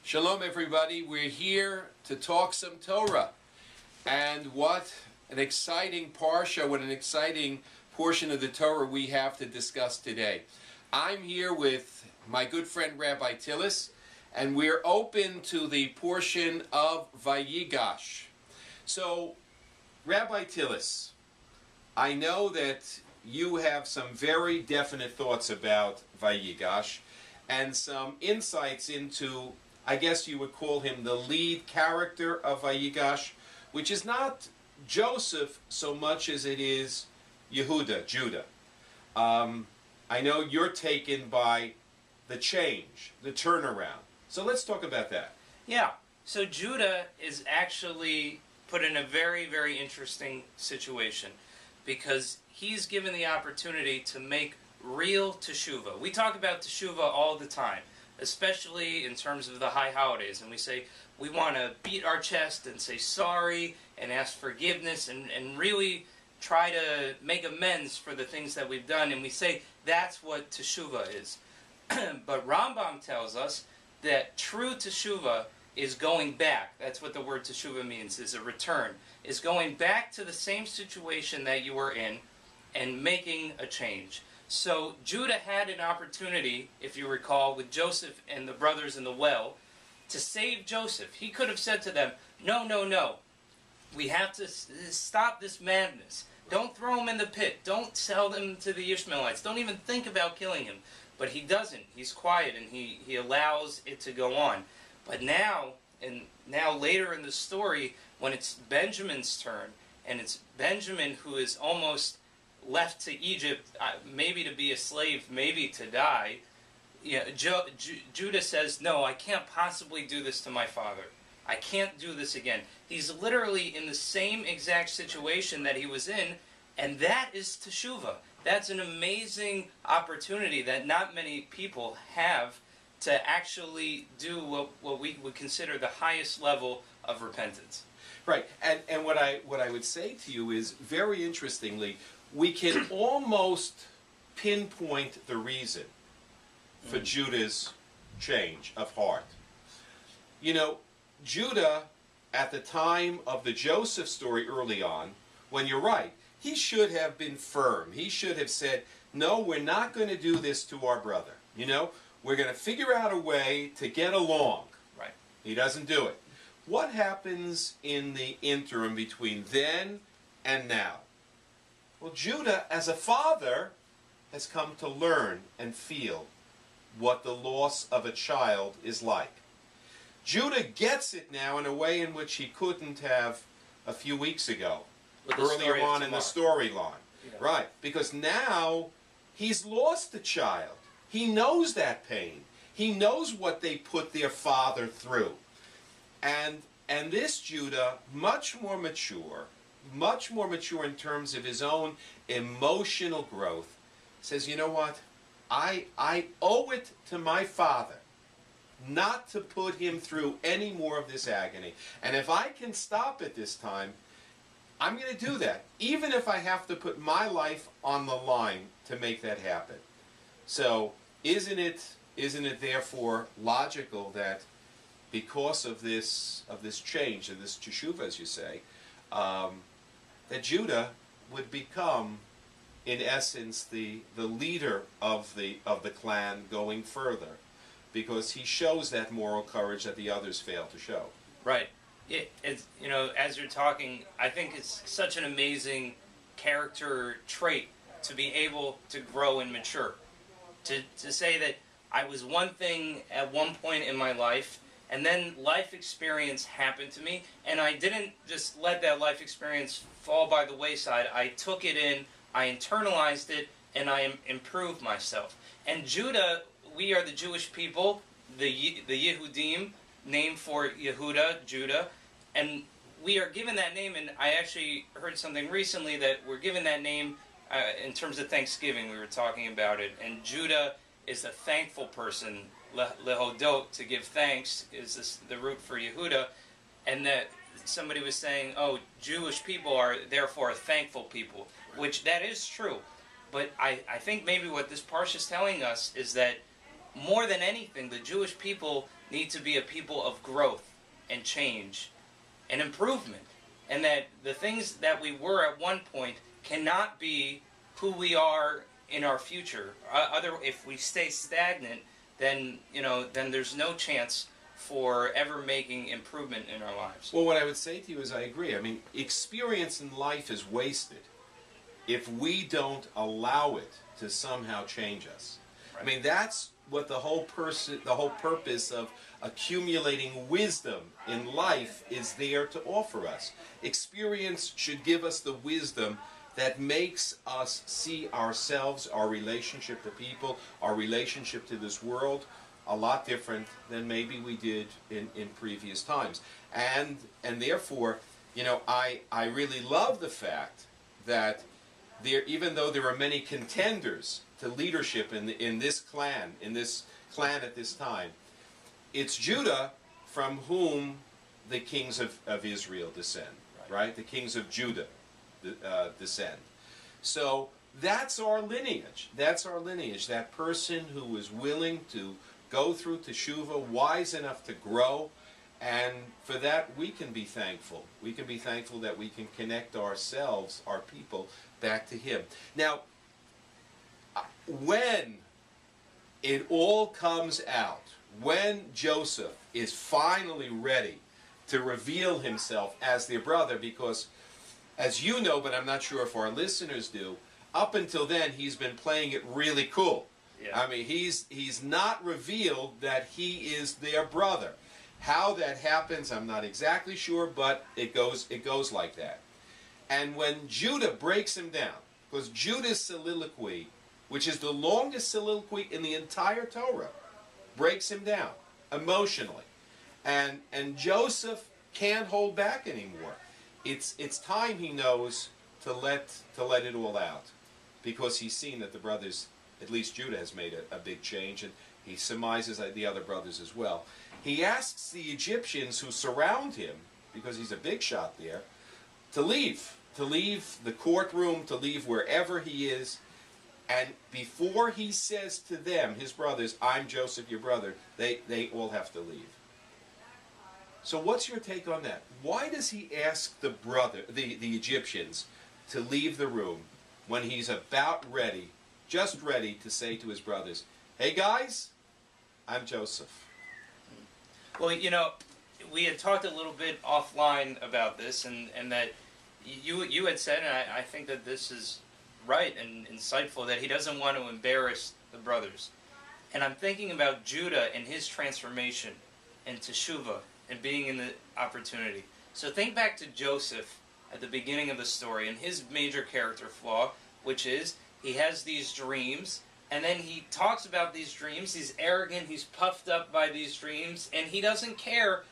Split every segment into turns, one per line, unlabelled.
Shalom everybody, we're here to talk some Torah. And what an exciting parsha, what an exciting portion of the Torah we have to discuss today. I'm here with my good friend Rabbi Tillis, and we're open to the portion of Vayigash. So, Rabbi Tillis, I know that you have some very definite thoughts about Vayigash and some insights into, I guess you would call him the lead character of Vayigash, which is not Joseph so much as it is Yehuda, Judah. I know you're taken by the change, the turnaround. So let's talk about that.
Yeah, so Judah is actually put in a very, very interesting situation because he's given the opportunity to make real teshuvah. We talk about teshuvah all the time, especially in terms of the high holidays, and we say we want to beat our chest and say sorry and ask forgiveness and really try to make amends for the things that we've done, and we say that's what teshuvah is. But Rambam tells us that true teshuvah is going back. That's what the word teshuvah means, is a return. Is going back to the same situation that you were in and making a change. So Judah had an opportunity, if you recall, with Joseph and the brothers in the well, to save Joseph. He could have said to them, no, no, no. We have to stop this madness. Don't throw him in the pit. Don't sell him to the Ishmaelites. Don't even think about killing him. But he doesn't. He's quiet and he allows it to go on. But now later in the story, when it's Benjamin's turn, and it's Benjamin who is almost left to Egypt, maybe to be a slave, maybe to die, Judah says, no, I can't possibly do this to my father. I can't do this again. He's literally in the same exact situation that he was in, and that is teshuvah. That's an amazing opportunity that not many people have to actually do what we would consider the highest level of repentance.
Right, and what I would say to you is, very interestingly, we can almost pinpoint the reason for Judah's change of heart. You know, Judah, at the time of the Joseph story early on, when you're right, he should have been firm. He should have said, no, we're not going to do this to our brother. You know, we're going to figure out a way to get along.
Right.
He doesn't do it. What happens in the interim between then and now? Well, Judah, as a father, has come to learn and feel what the loss of a child is like. Judah gets it now in a way in which he couldn't have a few weeks ago, earlier on in the storyline. Yeah. Right, because now he's lost a child. He knows that pain. He knows what they put their father through. And this Judah, much more mature in terms of his own emotional growth, says, you know what? I owe it to my father not to put him through any more of this agony. And if I can stop it this time, I'm going to do that, even if I have to put my life on the line to make that happen. So isn't it therefore logical that because of this change, of this teshuvah, as you say, that Judah would become, in essence, the leader of the clan going further, because he shows that moral courage that the others fail to show.
Right. It's, you know, as you're talking, I think it's such an amazing character trait to be able to grow and mature. To say that I was one thing at one point in my life, and then life experience happened to me, and I didn't just let that life experience fall by the wayside. I took it in, I internalized it, and I improved myself. And Judah, we are the Jewish people, the Yehudim, named for Yehuda, Judah, and we are given that name, and I actually heard something recently that we're given that name in terms of Thanksgiving. We were talking about it, and Judah is a thankful person. Lehodot, to give thanks, is the root for Yehuda, and that somebody was saying, oh, Jewish people are therefore a thankful people, which that is true. But I think maybe what this parsha is telling us is that more than anything, the Jewish people need to be a people of growth and change and improvement. And that the things that we were at one point cannot be who we are in our future. If we stay stagnant, then then there's no chance for ever making improvement in our lives.
Well, what I would say to you is I agree. I mean, experience in life is wasted if we don't allow it to somehow change us. Right. I mean, that's what the whole purpose of accumulating wisdom in life is there to offer us. Experience should give us the wisdom that makes us see ourselves, our relationship to people, our relationship to this world, a lot different than maybe we did in previous times. And therefore, I really love the fact that even though there are many contenders to leadership in this clan at this time, it's Judah from whom the kings of Israel descend, right? The kings of Judah descend. So that's our lineage. That's our lineage. That person who is willing to go through teshuvah, wise enough to grow, and for that we can be thankful. We can be thankful that we can connect ourselves, our people, back to Him. Now, when it all comes out, when Joseph is finally ready to reveal himself as their brother, because as you know, but I'm not sure if our listeners do, up until then he's been playing it really cool. Yeah. I mean, he's not revealed that he is their brother. How that happens, I'm not exactly sure, but it goes like that. And when Judah breaks him down, because Judah's soliloquy, which is the longest soliloquy in the entire Torah, breaks him down emotionally, and Joseph can't hold back anymore. It's time, he knows, to let it all out, because he's seen that the brothers, at least Judah, has made a big change, and he surmises the other brothers as well. He asks the Egyptians who surround him, because he's a big shot there, to leave the courtroom, to leave wherever he is. And before he says to them, his brothers, "I'm Joseph, your brother," they all have to leave. So what's your take on that? Why does he ask the Egyptians to leave the room when he's just ready to say to his brothers, "Hey guys, I'm Joseph"?
Well, we had talked a little bit offline about this, and that you had said, and I think that this is right and insightful, that he doesn't want to embarrass the brothers. And I'm thinking about Judah and his transformation and teshuvah and being in the opportunity. So think back to Joseph at the beginning of the story and his major character flaw, which is he has these dreams, and then he talks about these dreams. He's arrogant, he's puffed up by these dreams, and he doesn't care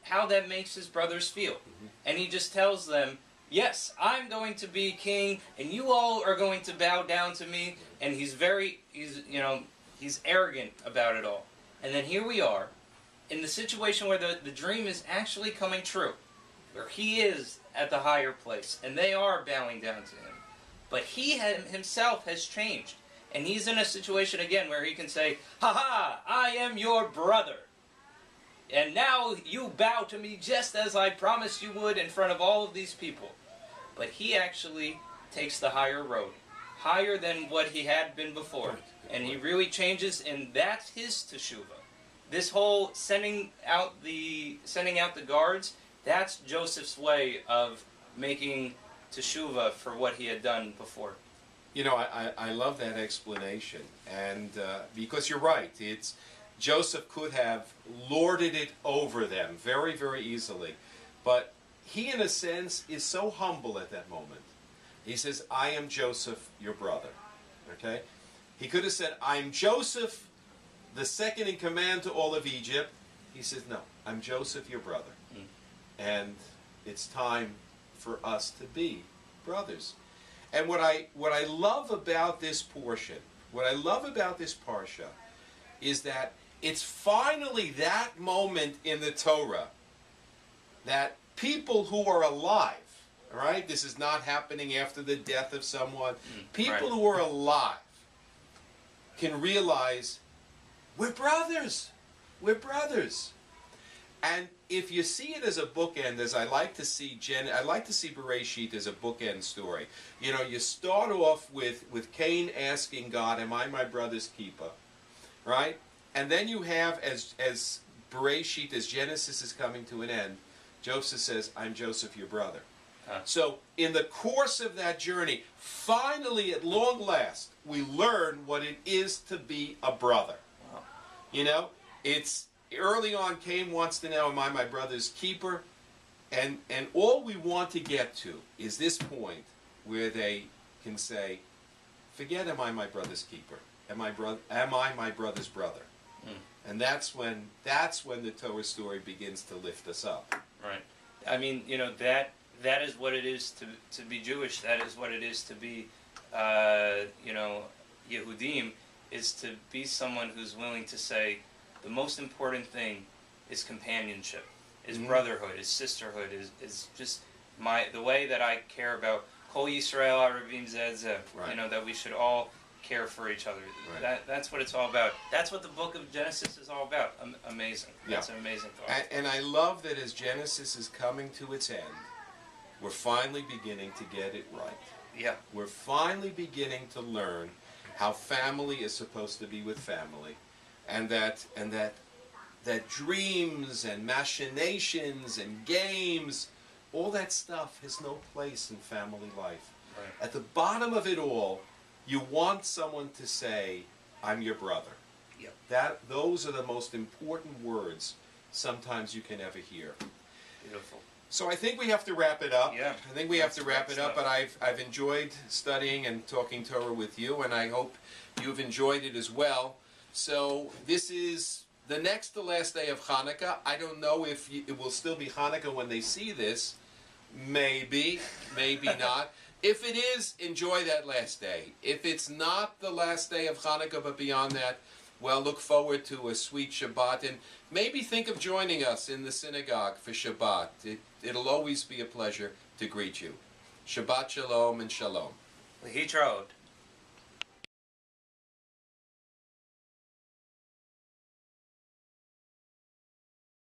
how that makes his brothers feel. Mm-hmm. And he just tells them, "Yes, I'm going to be king, and you all are going to bow down to me." And he's arrogant about it all. And then here we are, in the situation where the dream is actually coming true, where he is at the higher place, and they are bowing down to him. But he himself has changed. And he's in a situation again where he can say, "Ha ha, I am your brother. And now you bow to me just as I promised you would in front of all of these people." But he actually takes the higher road, higher than what he had been before. And he really changes, and that's his teshuvah. This whole sending out the guards, that's Joseph's way of making teshuvah for what he had done before.
I love that explanation, and because you're right, Joseph could have lorded it over them very, very easily, but he, in a sense, is so humble at that moment. He says, "I am Joseph, your brother." Okay? He could have said, "I'm Joseph, the second in command to all of Egypt." He says, "No, I'm Joseph, your brother." Mm. And it's time for us to be brothers. And what I love about this portion, what I love about this parsha, is that it's finally that moment in the Torah that people who are alive, all right? This is not happening after the death of someone. People who are alive can realize, we're brothers. We're brothers. And if you see it as a bookend, as I like to see Bereshit as a bookend story. You know, you start off with Cain asking God, "Am I my brother's keeper?" Right? And then you have, as Bereshit, as Genesis is coming to an end, Joseph says, "I'm Joseph, your brother." So in the course of that journey, finally, at long last, we learn what it is to be a brother.
Wow.
You know, it's early on, Cain wants to know, "Am I my brother's keeper?" And all we want to get to is this point where they can say, "Forget, am I my brother's keeper? Am I my brother's brother?" And that's when the Torah story begins to lift us up.
Right. I mean, you know, that is what it is to be Jewish. That is what it is to be, you know, Yehudim, is to be someone who's willing to say, the most important thing is companionship, is brotherhood, is sisterhood, is just the way that I care about Kol Yisrael Arabim Zeh Zeh. You know, that we should all care for each other. Right. That's what it's all about. That's what the book of Genesis is all about. Amazing. That's an amazing thought.
And I love that as Genesis is coming to its end, we're finally beginning to get it right.
Yeah.
We're finally beginning to learn how family is supposed to be with family, and that dreams and machinations and games, all that stuff has no place in family life.
Right.
At the bottom of it all, you want someone to say, "I'm your brother."
Yep.
Those are the most important words sometimes you can ever hear.
Beautiful.
So I think we have to wrap it up.
Yeah.
I think we have to wrap it up, but I've enjoyed studying and talking Torah with you, and I hope you've enjoyed it as well. So this is the next to last day of Hanukkah. I don't know if it will still be Hanukkah when they see this. Maybe, maybe not. If it is, enjoy that last day. If it's not the last day of Hanukkah, but beyond that, well, look forward to a sweet Shabbat, and maybe think of joining us in the synagogue for Shabbat. It'll always be a pleasure to greet you. Shabbat Shalom and Shalom.
Lehitraot.